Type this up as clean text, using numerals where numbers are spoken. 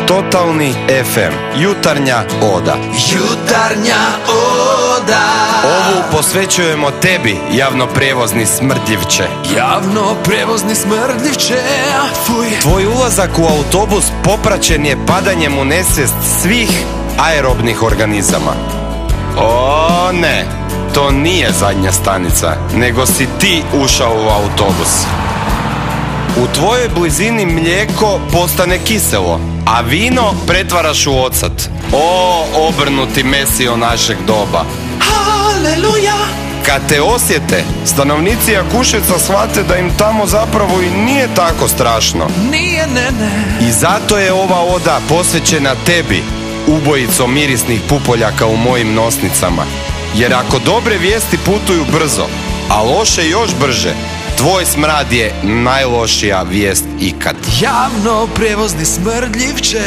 Totalni FM, jutarnja oda. Jutarnja oda. Ovu posvećujemo tebi, javnoprevozni smrdljivče. Javnoprevozni smrdljivče, fuj. Tvoj ulazak u autobus popraćen je padanjem u nesvijest svih aerobnih organizama. O ne, to nije zadnja stanica, nego si ti ušao u autobus. U tvojoj blizini mlijeko postane kiselo, a vino pretvaraš u ocat. O, obrnuti Mesio našeg doba. Haleluja. Kad te osjete, stanovnici Jakuševca shvate da im tamo zapravo i nije tako strašno. Nije, ne. I zato je ova oda posvećena tebi, ubojico mirisnih pupoljaka u mojim nosnicama. Jer ako dobre vijesti putuju brzo, a loše još brže, tvoj smrad je najlošija vijest ikad. Javnoprevozni smrdljivče.